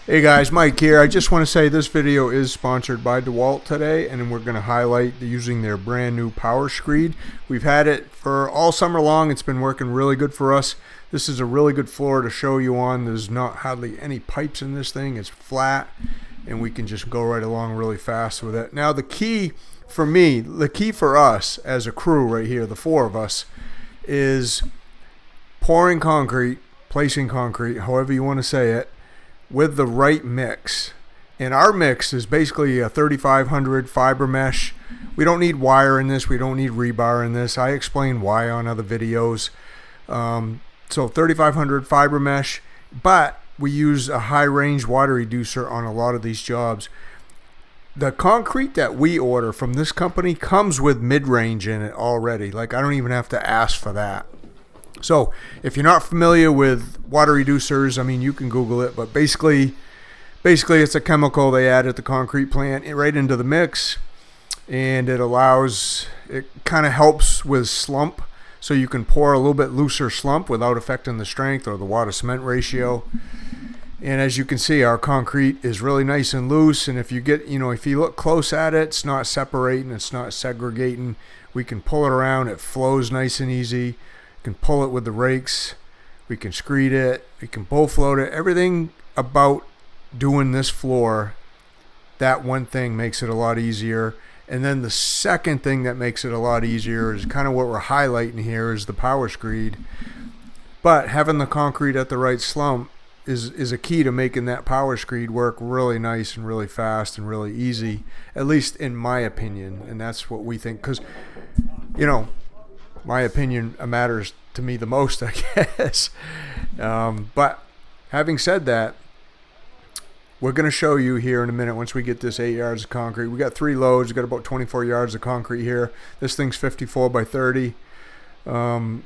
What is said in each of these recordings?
Hey guys, Mike here. I just want to say this video is sponsored by DEWALT today, and we're going to highlight using their brand new Power Screed. We've had it for all summer long. It's been working really good for us. This is a really good floor to show you on. There's not hardly any pipes in this thing. It's flat, and we can just go right along really fast with it. Now the key for me, the key for us as a crew right here, the four of us, is pouring concrete, placing concrete, however you want to say it, with the right mix. And our mix is basically a 3500 fiber mesh. We don't need wire in this. We don't need rebar in this. I explain why on other videos. So 3500 fiber mesh, but we use a high range water reducer on a lot of these jobs. The concrete that we order from this company comes with mid-range in it already. Like, I don't even have to ask for that. So if you're not familiar with water reducers, I mean, you can Google it, but basically it's a chemical they add at the concrete plant right into the mix, and it kind of helps with slump, so you can pour a little bit looser slump without affecting the strength or the water cement ratio. And as you can see, our concrete is really nice and loose, and if you look close at it, it's not separating, it's not segregating. We can pull it around, it flows nice and easy. Can pull it with the rakes, we can screed it, we can bull float it. Everything about doing this floor, that one thing makes it a lot easier. And then the second thing that makes it a lot easier is kind of what we're highlighting here, is the Power Screed. But having the concrete at the right slump is a key to making that Power Screed work really nice and really fast and really easy, at least in my opinion. And that's what we think, because my opinion matters to me the most, I guess. But having said that, we're going to show you here in a minute, once we get this 8 yards of concrete. We got 3 loads. We got about 24 yards of concrete here. This thing's 54 by 30. I'm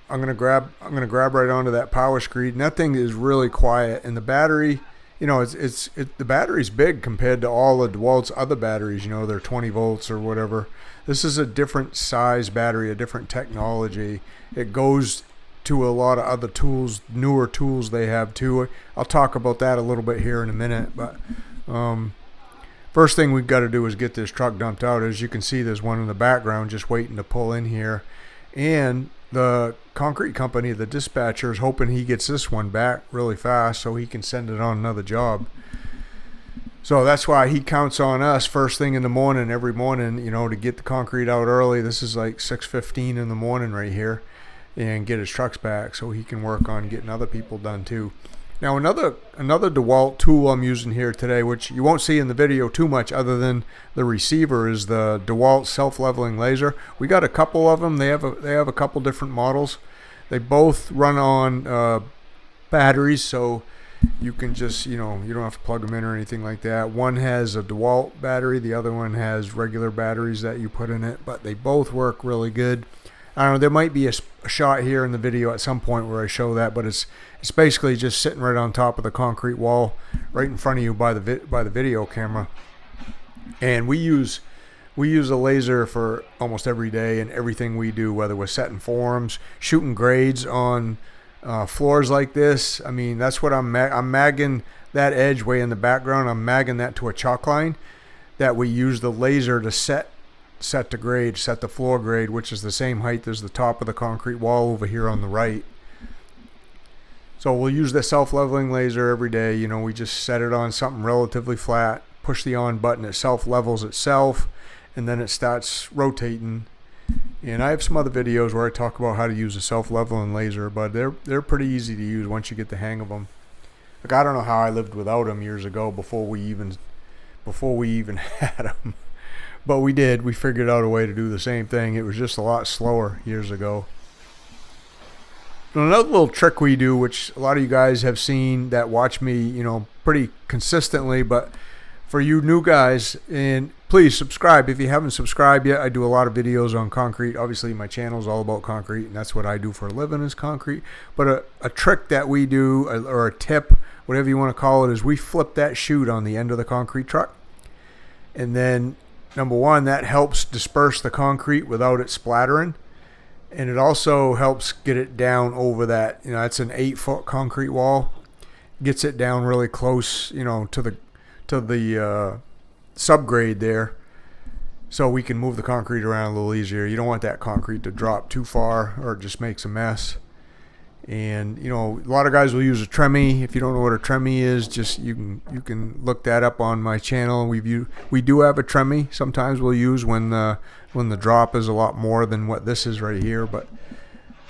going to grab right onto that Power Screed, and that thing is really quiet. And the battery, the battery's big compared to all the DEWALT's other batteries. They're 20 volts or whatever. This is a different size battery, a different technology. It goes to a lot of other tools, newer tools they have too. I'll talk about that a little bit here in a minute. But first thing we've got to do is get this truck dumped out. As you can see, there's one in the background just waiting to pull in here. And the concrete company, the dispatcher, is hoping he gets this one back really fast so he can send it on another job. So that's why he counts on us first thing in the morning, every morning, to get the concrete out early. This is like 6:15 in the morning right here, and get his trucks back so he can work on getting other people done too. Now another DEWALT tool I'm using here today, which you won't see in the video too much other than the receiver, is the DEWALT self-leveling laser. We got a couple of them. They have a couple different models. They both run on batteries, so you can just, you don't have to plug them in or anything like that. One has a DEWALT battery, the other one has regular batteries that you put in it, but they both work really good. I don't know, there might be a shot here in the video at some point where I show that, but it's basically just sitting right on top of the concrete wall right in front of you by the video camera. And we use a laser for almost every day and everything we do, whether we're setting forms, shooting grades on floors like this. I mean, that's what I'm magging that edge way in the background. I'm magging that to a chalk line that we use the laser to set the grade, set the floor grade, which is the same height as the top of the concrete wall over here on the right. So we'll use the self-leveling laser every day. We just set it on something relatively flat, push the on button, it self-levels itself, and then it starts rotating. And I have some other videos where I talk about how to use a self-leveling laser, but they're pretty easy to use once you get the hang of them. Like, I don't know how I lived without them years ago before we even had them. But we did. We figured out a way to do the same thing. It was just a lot slower years ago. Another little trick we do, which a lot of you guys have seen that watch me, pretty consistently, but for you new guys, and please subscribe if you haven't subscribed yet. I do a lot of videos on concrete. Obviously, my channel is all about concrete, and that's what I do for a living, is concrete. But a trick that we do, or a tip, whatever you want to call it, is we flip that chute on the end of the concrete truck. And then, number one, that helps disperse the concrete without it splattering. And it also helps get it down over that, it's an 8-foot concrete wall. gets it down really close, you know, to the subgrade there, so we can move the concrete around a little easier. You don't want that concrete to drop too far or it just makes a mess. And you know, a lot of guys will use a tremie. If you don't know what a tremie is, just you can look that up on my channel. We do have a tremie. Sometimes we'll use when the drop is a lot more than what this is right here. But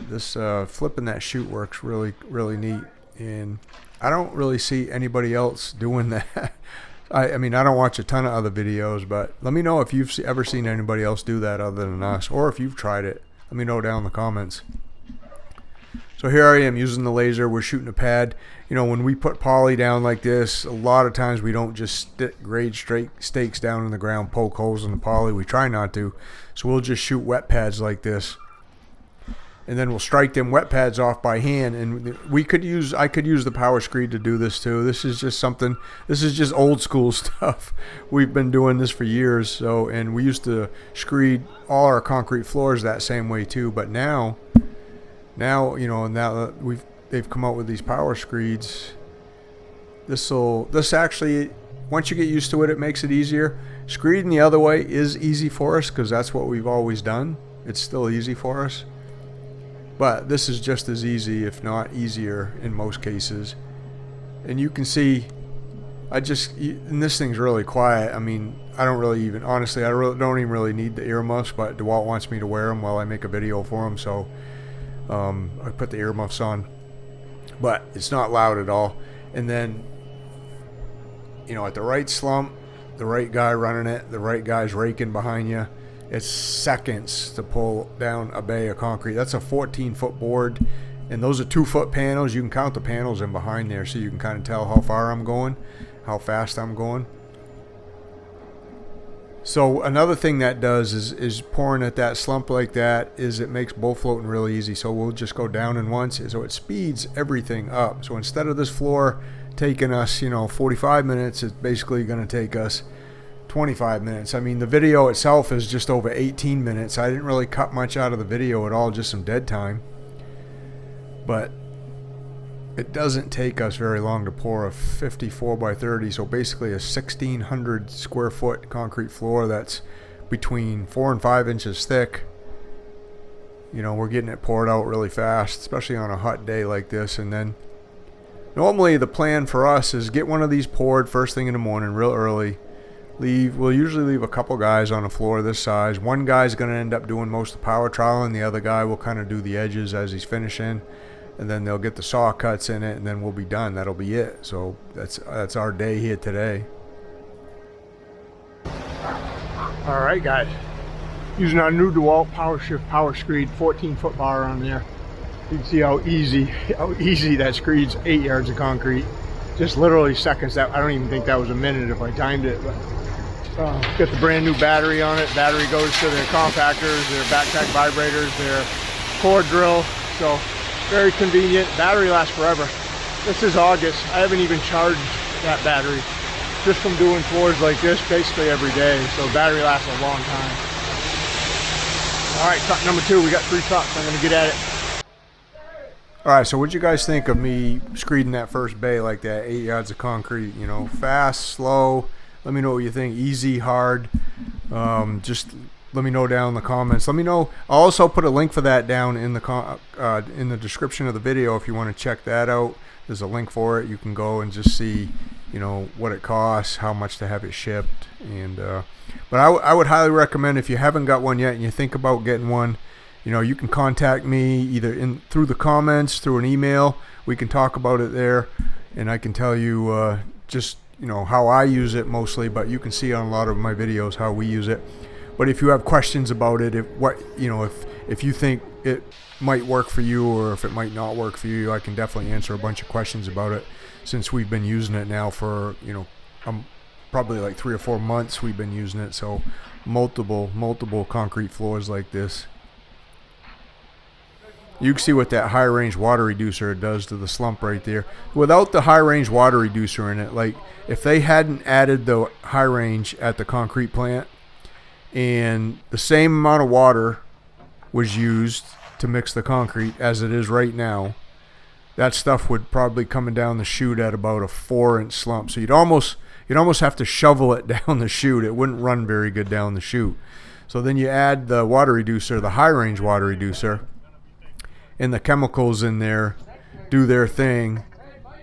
this flipping that chute works really neat, and I don't really see anybody else doing that. I mean, I don't watch a ton of other videos, but let me know if you've ever seen anybody else do that other than us, or if you've tried it. Let me know down in the comments. So here I am using the laser. We're shooting a pad. You know, when we put poly down like this, a lot of times we don't just stick grade straight stakes down in the ground, poke holes in the poly. We try not to. So we'll just shoot wet pads like this. And then we'll strike them wet pads off by hand. And I could use the Power Screed to do this too. This is just something, this is just old school stuff. We've been doing this for years. So, and we used to screed all our concrete floors that same way too. But now, you know, now that they've come out with these Power Screeds, this actually, once you get used to it, it makes it easier. Screeding the other way is easy for us because that's what we've always done. It's still easy for us. But this is just as easy, if not easier, in most cases. And you can see, and this thing's really quiet. I mean, I don't really even, honestly, don't even really need the earmuffs, but DEWALT wants me to wear them while I make a video for him, so I put the earmuffs on. But it's not loud at all. And then, you know, at the right slump, the right guy running it, the right guy's raking behind you, it's seconds to pull down a bay of concrete. That's a 14-foot board, and those are 2-foot panels. You can count the panels in behind there, so you can kind of tell how far I'm going, how fast I'm going. So another thing that does is pouring at that slump like that is it makes bull floating really easy. So we'll just go down in once, so it speeds everything up. So instead of this floor taking us, you know, 45 minutes, it's basically going to take us 25 minutes. I mean, the video itself is just over 18 minutes. I didn't really cut much out of the video at all, just some dead time. But it doesn't take us very long to pour a 54 by 30, so basically a 1,600 square foot concrete floor that's between 4 and 5 inches thick. You know, we're getting it poured out really fast, especially on a hot day like this. And then normally the plan for us is get one of these poured first thing in the morning, real early. We'll usually leave a couple guys on the floor this size. One guy's going to end up doing most of the power trowel, and the other guy will kind of do the edges as he's finishing. And then they'll get the saw cuts in it, and then we'll be done. That'll be it. So that's our day here today. All right, guys. Using our new DEWALT PowerShift Power Screed 14-foot bar on there. You can see how easy that screeds 8 yards of concrete. Just literally seconds. That I don't even think that was a minute if I timed it. But got the brand new battery on it. Battery goes to their compactors, their backpack vibrators, their core drill. So very convenient. Battery lasts forever. This is August. I haven't even charged that battery just from doing floors like this basically every day. So battery lasts a long time. All right, truck number 2. We got 3 trucks. I'm going to get at it. All right, so what'd you guys think of me screeding that first bay like that? 8 yards of concrete, you know, fast, slow. Let me know what you think. Easy, hard. Just let me know down in the comments. Let me know. I'll also put a link for that down in the description of the video if you want to check that out. There's a link for it. You can go and just see, you know, what it costs, how much to have it shipped. And but I would highly recommend, if you haven't got one yet and you think about getting one, you know, you can contact me either through the comments, through an email. We can talk about it there, and I can tell you just, you know, how I use it mostly, but you can see on a lot of my videos how we use it. But if you have questions about it, if you think it might work for you or if it might not work for you, I can definitely answer a bunch of questions about it, since we've been using it now for, you know, probably like 3 or 4 months we've been using it. So multiple concrete floors like this. You can see what that high range water reducer does to the slump right there. Without the high range water reducer in it, like if they hadn't added the high range at the concrete plant and the same amount of water was used to mix the concrete as it is right now, that stuff would probably coming down the chute at about a 4-inch slump. So you'd almost have to shovel it down the chute. It wouldn't run very good down the chute. So then you add the water reducer, the high range water reducer, and the chemicals in there do their thing,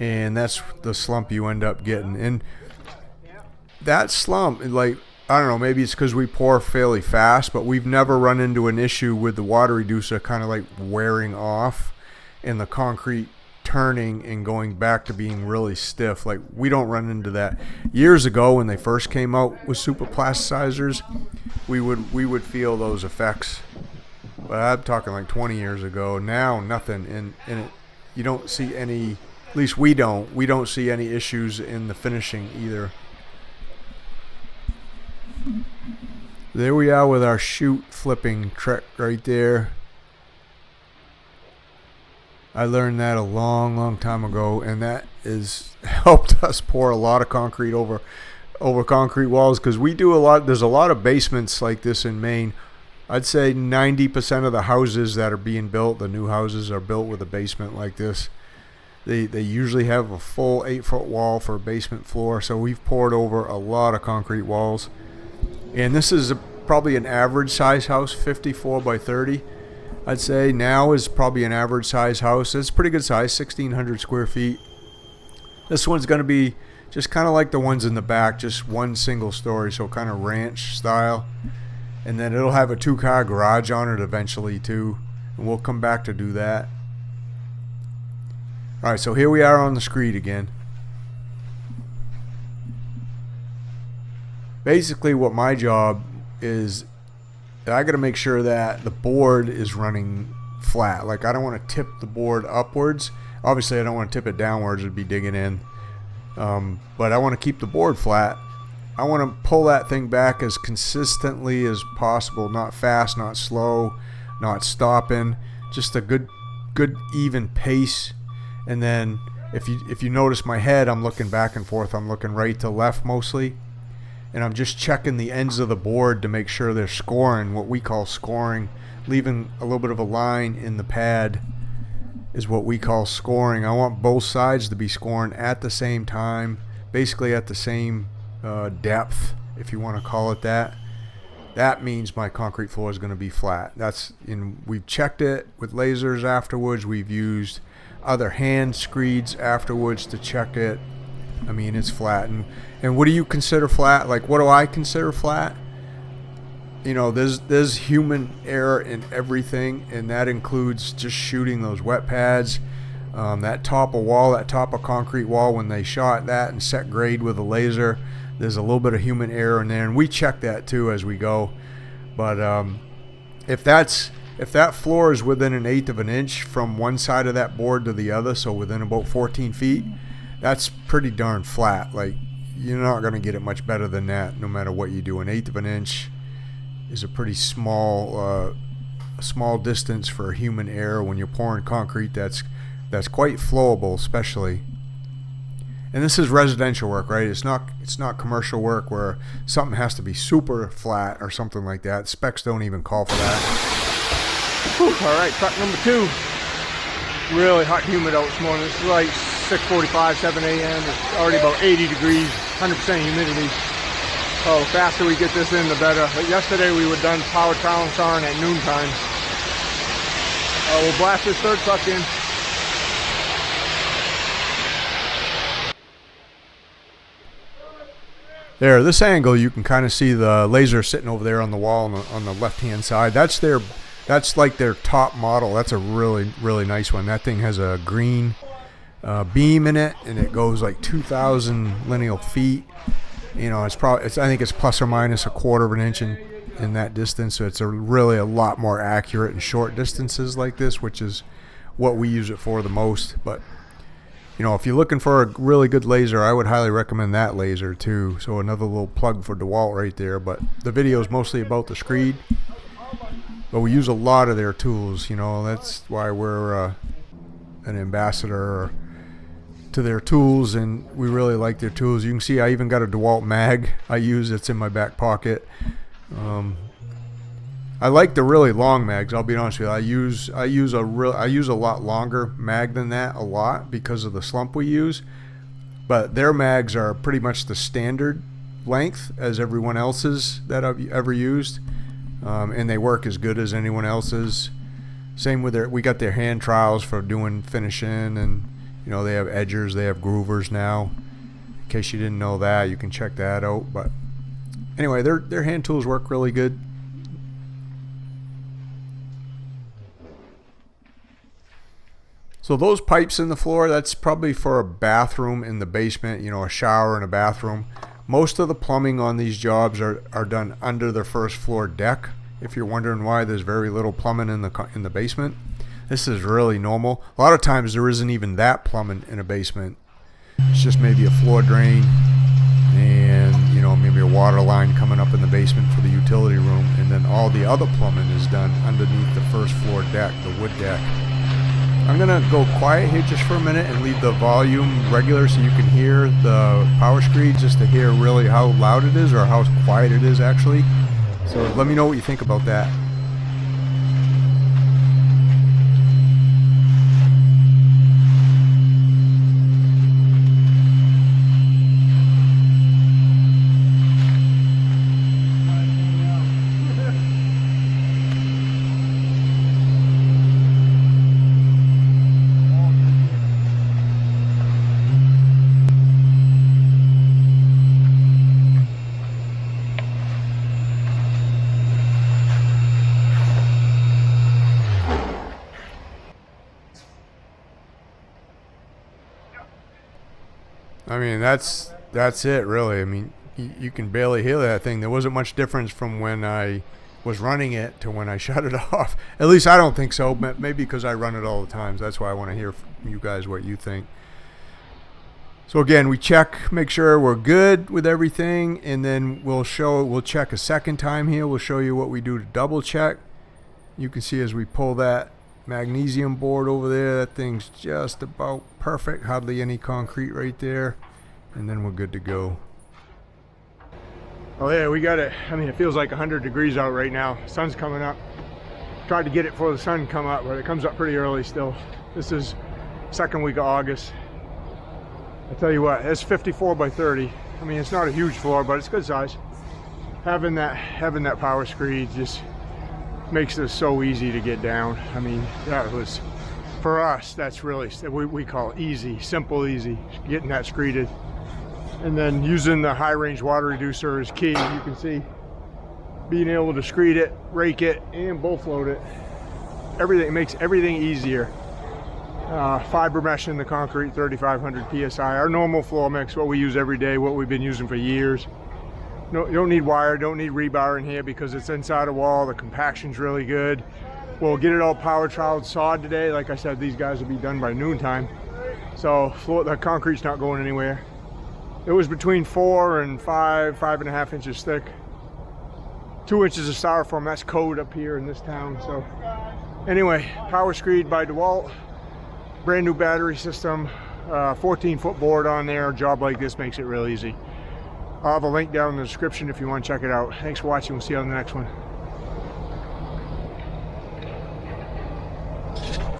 and that's the slump you end up getting. And that slump, like, I don't know, maybe it's because we pour fairly fast, but we've never run into an issue with the water reducer kind of like wearing off and the concrete turning and going back to being really stiff. Like, we don't run into that. Years ago, when they first came out with super plasticizers, we would feel those effects. But I'm talking like 20 years ago. Now, nothing. And you don't see any, at least we don't see any issues in the finishing either. There we are with our chute flipping trick right there. I learned that a long time ago, and that has helped us pour a lot of concrete over concrete walls, because we do a lot. There's a lot of basements like this in Maine. I'd say 90% of the houses that are being built, the new houses, are built with a basement like this. They usually have a full 8-foot wall for a basement floor, so we've poured over a lot of concrete walls. And this is probably an average size house, 54 by 30. I'd say now is probably an average size house. It's pretty good size, 1,600 square feet. This one's going to be just kind of like the ones in the back, just one single story, so kind of ranch style. And then it'll have a 2-car garage on it eventually too, and we'll come back to do that. All right, so here we are on the screed again. Basically what my job is, I got to make sure that the board is running flat. Like, I don't want to tip the board upwards. Obviously I don't want to tip it downwards, it'd be digging in. But I want to keep the board flat. I want to pull that thing back as consistently as possible, not fast, not slow, not stopping, just a good even pace. And then if you notice my head, I'm looking back and forth. I'm looking right to left mostly. And I'm just checking the ends of the board to make sure they're scoring, what we call scoring. Leaving a little bit of a line in the pad is what we call scoring. I want both sides to be scoring at the same time, basically at the same depth, if you want to call it that. That means my concrete floor is going to be flat. We've checked it with lasers afterwards. We've used other hand screeds afterwards to check it. I mean, it's flat. And what do you consider flat? Like, what do I consider flat? You know, there's human error in everything, and that includes just shooting those wet pads. That top of concrete wall, when they shot that and set grade with a laser, there's a little bit of human error in there, and we check that too as we go. But if that floor is within 1/8 of an inch from one side of that board to the other, so within about 14 feet, that's pretty darn flat. Like, you're not going to get it much better than that, no matter what you do. 1/8 of an inch is a pretty small distance for human error when you're pouring concrete that's quite flowable, especially. And this is residential work, right? It's not commercial work where something has to be super flat or something like that. Specs don't even call for that. Whew, all right, truck number 2. Really hot and humid out this morning. It's like 6:45, 7 a.m. It's already about 80 degrees, 100% humidity. So the faster we get this in, the better. But yesterday we were done power trowel sawing at noontime. We'll blast this third truck in. There, this angle, you can kind of see the laser sitting over there on the wall on the left-hand side. That's like their top model. That's a really nice one. That thing has a green beam in it, and it goes like 2,000 lineal feet. You know, I think it's plus or minus 1/4 of an inch in that distance. So it's really a lot more accurate in short distances like this, which is what we use it for the most. But you know, if you're looking for a really good laser, I would highly recommend that laser too. So another little plug for DEWALT right there. But the video is mostly about the Screed. But we use a lot of their tools. You know, that's why we're an ambassador to their tools, and we really like their tools. You can see I even got a DEWALT mag I use. It's in my back pocket. I like the really long mags. I'll be honest with you. I use a lot longer mag than that, a lot, because of the slump we use. But their mags are pretty much the standard length as everyone else's that I've ever used, and they work as good as anyone else's. Same with we got their hand trials for doing finishing, and you know, they have edgers, they have groovers now. In case you didn't know that, you can check that out. But anyway, their hand tools work really good. So those pipes in the floor, that's probably for a bathroom in the basement, you know, a shower and a bathroom. Most of the plumbing on these jobs are done under the first floor deck. If you're wondering why there's very little plumbing in the basement, this is really normal. A lot of times there isn't even that plumbing in a basement. It's just maybe a floor drain and, you know, maybe a water line coming up in the basement for the utility room, and then all the other plumbing is done underneath the first floor deck, the wood deck. I'm gonna go quiet here just for a minute and leave the volume regular so you can hear the Power Screed, just to hear really how loud it is or how quiet it is actually. So let me know what you think about that. I mean, that's it really. I mean, you can barely hear that thing. There wasn't much difference from when I was running it to when I shut it off. At least I don't think so. Maybe because I run it all the time. So that's why I want to hear from you guys what you think. So again, we check, make sure we're good with everything, and then we'll check a second time here. We'll show you what we do to double check. You can see as we pull that magnesium board over there, that thing's just about perfect, hardly any concrete right there, and then we're good to go. Oh yeah, we got it. I mean, it feels like 100 degrees out right now. Sun's coming up. Tried to get it before the sun come up, but it comes up pretty early still. This is second week of August. I tell you what, it's 54 by 30. I mean, it's not a huge floor, but it's good size. Having that Power Screed just makes this so easy to get down. I mean, that was, for us, that's really, we call it easy, simple, easy, getting that screeded. And then using the high range water reducer is key. You can see being able to screed it, rake it, and bull float it. Everything makes everything easier. Fiber mesh in the concrete, 3,500 PSI. Our normal floor mix, what we use every day, what we've been using for years. No, you don't need wire, don't need rebar in here because it's inside a wall. The compaction's really good. We'll get it all power troweled, sawed today. Like I said, these guys will be done by noontime. So the concrete's not going anywhere. It was between 4 and 5.5 inches thick. 2 inches of styrofoam, that's code up here in this town. So anyway, Power Screed by DEWALT. Brand new battery system, 14-foot board on there. A job like this makes it real easy. I'll have a link down in the description if you want to check it out. Thanks for watching. We'll see you on the next one.